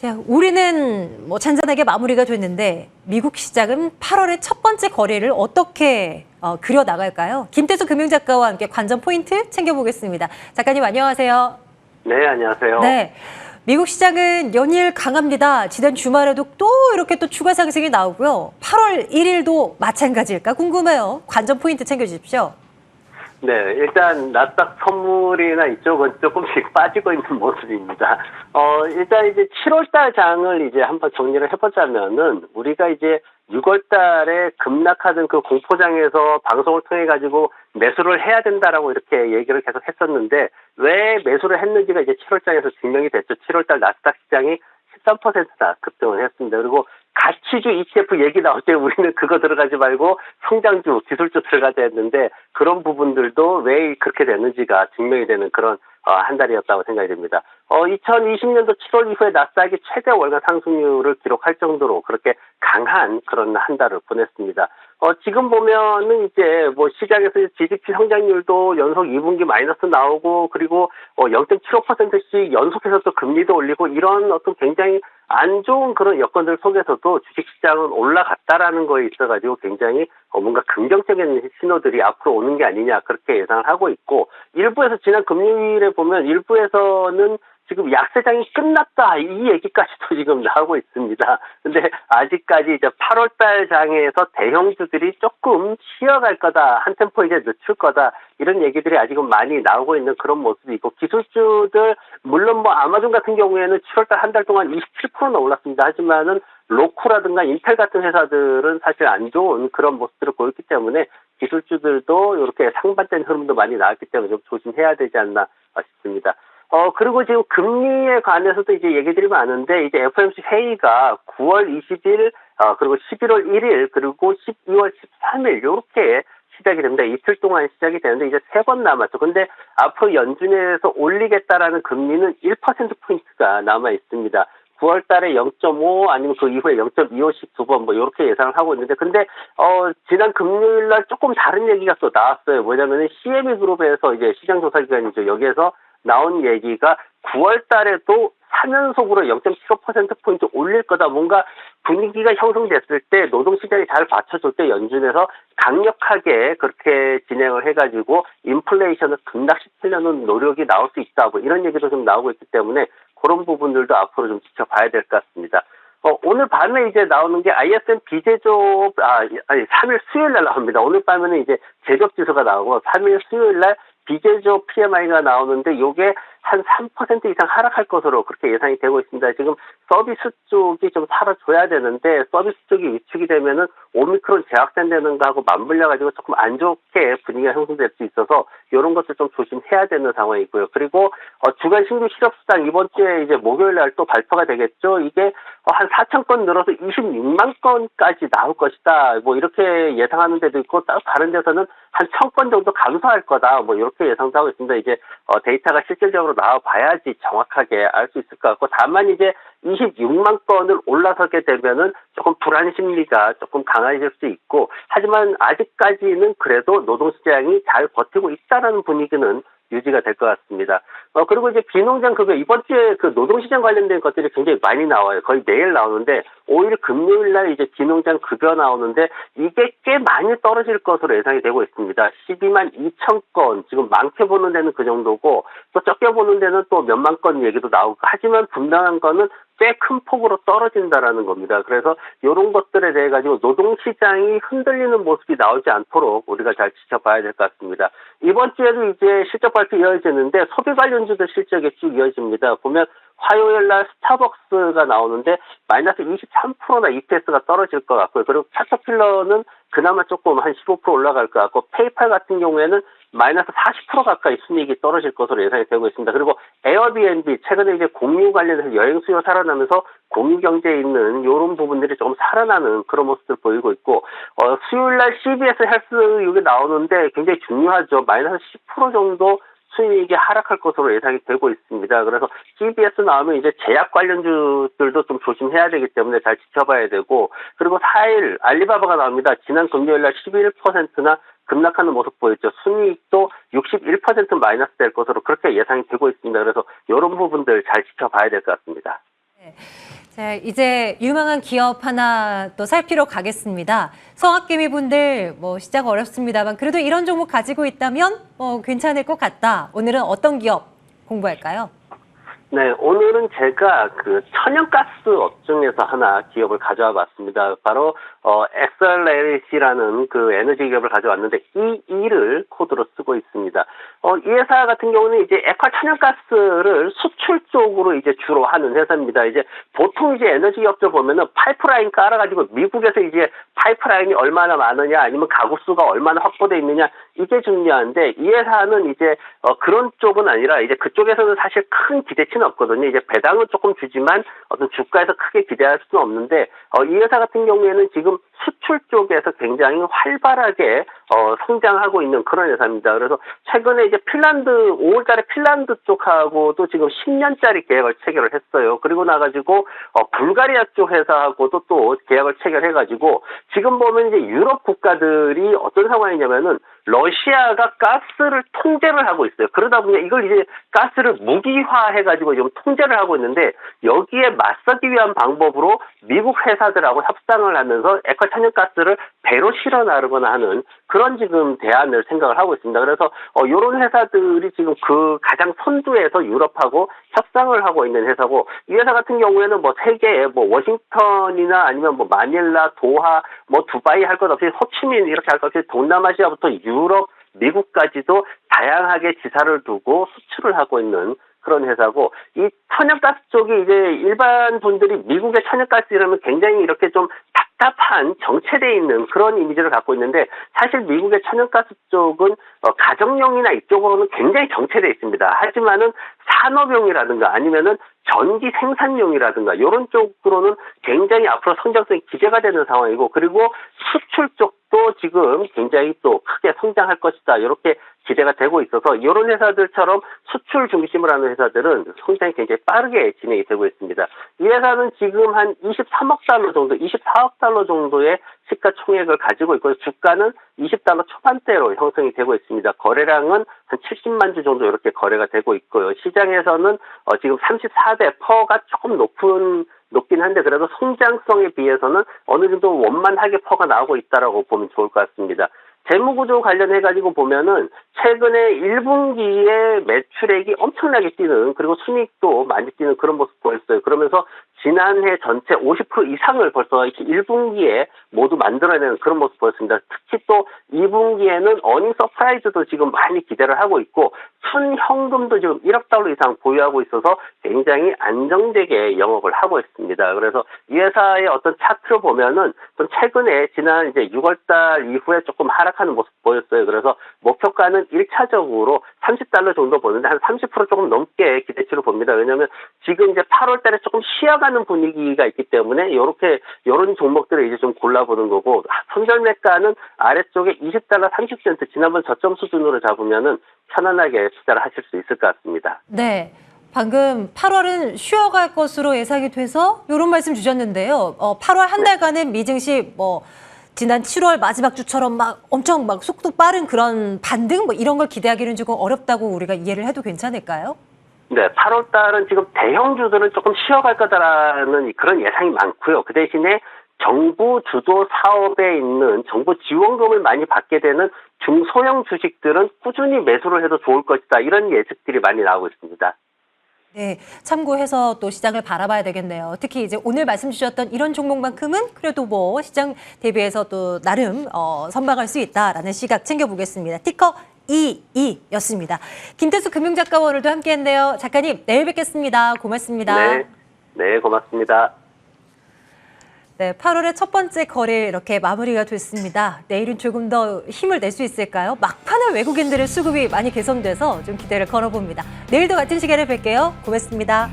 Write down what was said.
자, 우리는 뭐 잔잔하게 마무리가 됐는데 미국 시장은 8월의 첫 번째 거래를 어떻게 그려 나갈까요? 김태수 금융작가와 함께 관전 포인트 챙겨보겠습니다. 작가님 안녕하세요. 네, 안녕하세요. 네, 미국 시장은 연일 강합니다. 지난 주말에도 또 이렇게 또 추가 상승이 나오고요. 8월 1일도 마찬가지일까 궁금해요. 관전 포인트 챙겨주십시오. 네, 일단 나스닥 선물이나 이쪽은 조금씩 빠지고 있는 모습입니다. 일단 이제 7월달 장을 이제 한번 정리를 해보자면은 우리가 이제 6월달에 급락하던 그 공포장에서 방송을 통해 가지고 매수를 해야 된다라고 이렇게 얘기를 계속 했었는데 왜 매수를 했는지가 이제 7월장에서 증명이 됐죠. 7월달 나스닥 시장이 13%나 급등을 했습니다. 그리고 가치주 ETF 얘기 나올 때 우리는 그거 들어가지 말고 성장주, 기술주 들어가자 했는데 그런 부분들도 왜 그렇게 됐는지가 증명이 되는 그런 한 달이었다고 생각이 됩니다. 2020년도 7월 이후에 나스닥이 최대 월간 상승률을 기록할 정도로 그렇게 강한 그런 한 달을 보냈습니다. 지금 보면은 이제 뭐 시장에서 GDP 성장률도 연속 2분기 마이너스 나오고 그리고 0.75%씩 연속해서 또 금리도 올리고 이런 어떤 굉장히 안 좋은 그런 여건들 속에서도 주식시장은 올라갔다라는 거에 있어가지고 굉장히 뭔가 긍정적인 신호들이 앞으로 오는 게 아니냐 그렇게 예상을 하고 있고 일부에서 지난 금요일에 보면 일부에서는 지금 약세장이 끝났다 이 얘기까지도 지금 나오고 있습니다. 근데 아직까지 이제 8월달 장에서 대형주들이 조금 쉬어갈 거다 한 템포 이제 늦출 거다 이런 얘기들이 아직은 많이 나오고 있는 그런 모습이고 기술주들 물론 뭐 아마존 같은 경우에는 7월달 한 달 동안 27%나 올랐습니다. 하지만은 로쿠라든가 인텔 같은 회사들은 사실 안 좋은 그런 모습들을 보였기 때문에 기술주들도 이렇게 상반된 흐름도 많이 나왔기 때문에 좀 조심해야 되지 않나 싶습니다. 그리고 지금 금리에 관해서도 이제 얘기들이 많은데, 이제 FOMC 회의가 9월 20일, 그리고 11월 1일, 그리고 12월 13일, 요렇게 시작이 됩니다. 이틀 동안 시작이 되는데, 이제 3번 남았죠. 근데 앞으로 연준에서 올리겠다라는 금리는 1%포인트가 남아 있습니다. 9월 달에 0.5 아니면 그 이후에 0.25씩 2번 뭐 이렇게 예상을 하고 있는데 근데 지난 금요일 날 조금 다른 얘기가 또 나왔어요. 뭐냐면은 CME 그룹에서 이제 시장 조사 기관이죠. 여기에서 나온 얘기가 9월 달에도 4연속으로 0.75%포인트 올릴 거다. 뭔가 분위기가 형성됐을 때 노동시장이 잘 받쳐줄 때 연준에서 강력하게 그렇게 진행을 해가지고 인플레이션을 급락시키려는 노력이 나올 수 있다. 뭐 이런 얘기도 좀 나오고 있기 때문에 그런 부분들도 앞으로 좀 지켜봐야 될 것 같습니다. 오늘 밤에 이제 나오는 게 ISM 비제조업, 3일 수요일 날 나옵니다. 오늘 밤에는 이제 제조업 지수가 나오고 3일 수요일 날 비제조업 PMI가 나오는데 요게 한 3% 이상 하락할 것으로 그렇게 예상이 되고 있습니다. 지금 서비스 쪽이 좀 살아줘야 되는데 서비스 쪽이 위축이 되면은 오미크론 재확산되는 거하고 맞물려가지고 조금 안 좋게 분위기가 형성될 수 있어서 이런 것도 좀 조심해야 되는 상황이고요. 그리고 주간 신규 실업수당 이번 주에 이제 목요일 날 또 발표가 되겠죠. 이게 한 4천 건 늘어서 26만 건까지 나올 것이다. 뭐 이렇게 예상하는 데도 있고 다른 데서는 한 1,000건 정도 감소할 거다. 뭐 이렇게 예상도 하고 있습니다. 이제 데이터가 실질적으로 나와 봐야지 정확하게 알 수 있을 것 같고 다만 이제 26만 건을 올라서게 되면은 조금 불안 심리가 조금 강해질 수 있고 하지만 아직까지는 그래도 노동시장이 잘 버티고 있다라는 분위기는 유지가 될 것 같습니다. 그리고 이제 비농장 급여 이번 주에 그 노동시장 관련된 것들이 굉장히 많이 나와요. 거의 매일 나오는데 5일 금요일 날 이제 비농장 급여 나오는데 이게 꽤 많이 떨어질 것으로 예상이 되고 있습니다. 12만 2천 건 지금 많게 보는 데는 그 정도고 또 적게 보는 데는 또 몇만 건 얘기도 나오고 하지만 분명한 거는 꽤 큰 폭으로 떨어진다라는 겁니다. 그래서 이런 것들에 대해 가지고 노동시장이 흔들리는 모습이 나오지 않도록 우리가 잘 지켜봐야 될 것 같습니다. 이번 주에도 이제 실적 발표 이어지는데 소비 관련주들 실적이 쭉 이어집니다. 보면 화요일 날 스타벅스가 나오는데 마이너스 23%나 EPS가 떨어질 것 같고요. 그리고 캐터필러는 그나마 조금 한 15% 올라갈 것 같고 페이팔 같은 경우에는 마이너스 40% 가까이 순이익이 떨어질 것으로 예상이 되고 있습니다. 그리고 에어비앤비 최근에 이제 공유 관련해서 여행 수요 살아나면서 공유 경제에 있는 이런 부분들이 조금 살아나는 그런 모습을 보이고 있고 수요일 날 CBS 헬스 이게 나오는데 굉장히 중요하죠. 마이너스 10% 정도 수익이 하락할 것으로 예상이 되고 있습니다. 그래서 CBS 나오면 이제 제약 관련주들도 좀 조심해야 되기 때문에 잘 지켜봐야 되고 그리고 4일 알리바바가 나옵니다. 지난 금요일 날 11%나 급락하는 모습 보였죠. 순이익도 61% 마이너스 될 것으로 그렇게 예상이 되고 있습니다. 그래서 이런 부분들 잘 지켜봐야 될 것 같습니다. 네. 자, 이제 유망한 기업 하나 또 살피러 가겠습니다. 성악개미 분들 뭐 시작 어렵습니다만 그래도 이런 종목 가지고 있다면 괜찮을 것 같다. 오늘은 어떤 기업 공부할까요? 네, 오늘은 제가 그 천연가스 업종에서 하나 기업을 가져와 봤습니다. 바로 엑셀레이시라는 그 에너지 기업을 가져왔는데 EE를 코드로 쓰고 있습니다. 이 회사 같은 경우는 이제 액화 천연가스를 수출 쪽으로 이제 주로 하는 회사입니다. 이제 보통 이제 에너지 기업들 보면은 파이프라인 깔아가지고 미국에서 이제 파이프라인이 얼마나 많으냐 아니면 가구 수가 얼마나 확보돼 있느냐 이게 중요한데 이 회사는 이제 그런 쪽은 아니라 이제 그쪽에서는 사실 큰 기대치는 없거든요. 이제 배당은 조금 주지만 어떤 주가에서 크게 기대할 수는 없는데 이 회사 같은 경우에는 지금 수출 쪽에서 굉장히 활발하게 성장하고 있는 그런 회사입니다. 그래서 최근에 이제 핀란드 5월달에 핀란드 쪽하고도 지금 10년짜리 계약을 체결을 했어요. 그리고 나가지고 불가리아 쪽 회사하고도 또 계약을 체결해가지고 지금 보면 이제 유럽 국가들이 어떤 상황이냐면은 러시아가 가스를 통제를 하고 있어요. 그러다 보니 이걸 이제 가스를 무기화해가지고 지금 통제를 하고 있는데 여기에 맞서기 위한 방법으로 미국 회사들하고 협상을 하면서 액화 천연가스를 배로 실어 나르거나 하는 그런 지금 대안을 생각을 하고 있습니다. 그래서 이런 회사들이 지금 그 가장 선두에서 유럽하고 협상을 하고 있는 회사고 이 회사 같은 경우에는 뭐 세계에 뭐 워싱턴이나 아니면 뭐 마닐라, 도하, 뭐 두바이 할 것 없이 호치민 이렇게 할 것 없이 동남아시아부터 유럽, 미국까지도 다양하게 지사를 두고 수출을 하고 있는 그런 회사고 이 천연가스 쪽이 이제 일반 분들이 미국의 천연가스 이러면 굉장히 이렇게 좀 답답한 정체되어 있는 그런 이미지를 갖고 있는데 사실 미국의 천연가스 쪽은 가정용이나 이쪽으로는 굉장히 정체되어 있습니다. 하지만은 산업용이라든가 아니면은 전기 생산용이라든가 이런 쪽으로는 굉장히 앞으로 성장성이 기대가 되는 상황이고 그리고 수출 쪽도 지금 굉장히 또 크게 성장할 것이다. 이렇게 기대가 되고 있어서 이런 회사들처럼 수출 중심으로 하는 회사들은 성장이 굉장히 빠르게 진행이 되고 있습니다. 이 회사는 지금 한 23억 달러 정도, 24억 달러 정도의 시가총액을 가지고 있고 주가는 20달러 초반대로 형성이 되고 있습니다. 거래량은 한 70만 주 정도 이렇게 거래가 되고 있고요. 시장에서는 지금 34배 퍼가 조금 높긴 한데 그래도 성장성에 비해서는 어느 정도 원만하게 퍼가 나오고 있다라고 보면 좋을 것 같습니다. 재무구조 관련해가지고 보면은 최근에 1분기에 매출액이 엄청나게 뛰는 그리고 순이익도 많이 뛰는 그런 모습 보였어요. 그러면서 지난해 전체 50% 이상을 벌써 이렇게 1분기에 모두 만들어내는 그런 모습 보였습니다. 특히 또 2분기에는 어닝 서프라이즈도 지금 많이 기대를 하고 있고 순현금도 지금 1억 달러 이상 보유하고 있어서 굉장히 안정되게 영업을 하고 있습니다. 그래서 이 회사의 어떤 차트를 보면은 좀 최근에 지난 이제 6월달 이후에 조금 하락하는 모습 보였어요. 그래서 목표가는 1차적으로 30달러 정도 보는데 한 30% 조금 넘게 기대치로 봅니다. 왜냐하면 지금 이제 8월달에 조금 쉬어가는 분위기가 있기 때문에 이런 종목들을 이제 좀 골라보는 거고 선절매가는 아래쪽에 20달러 30센트 지난번 저점 수준으로 잡으면은 편안하게 투자를 하실 수 있을 것 같습니다. 네. 방금 8월은 쉬어갈 것으로 예상이 돼서 이런 말씀 주셨는데요. 8월 한 달간은 미증시 지난 7월 마지막 주처럼 막 엄청 막 속도 빠른 그런 반등 이런 걸 기대하기는 조금 어렵다고 우리가 이해를 해도 괜찮을까요? 네, 8월 달은 지금 대형주들은 조금 쉬어갈 거다라는 그런 예상이 많고요. 그 대신에 정부 주도 사업에 있는 정부 지원금을 많이 받게 되는 중소형 주식들은 꾸준히 매수를 해도 좋을 것이다. 이런 예측들이 많이 나오고 있습니다. 네, 참고해서 또 시장을 바라봐야 되겠네요. 특히 이제 오늘 말씀 주셨던 이런 종목만큼은 그래도 시장 대비해서 또 나름 선방할 수 있다라는 시각 챙겨보겠습니다. 티커 EE였습니다. 김태수 금융작가 오늘도 함께했네요. 작가님, 내일 뵙겠습니다. 고맙습니다. 네, 고맙습니다. 네, 8월의 첫 번째 거래 이렇게 마무리가 됐습니다. 내일은 조금 더 힘을 낼 수 있을까요? 막판에 외국인들의 수급이 많이 개선돼서 좀 기대를 걸어봅니다. 내일도 같은 시간에 뵐게요. 고맙습니다.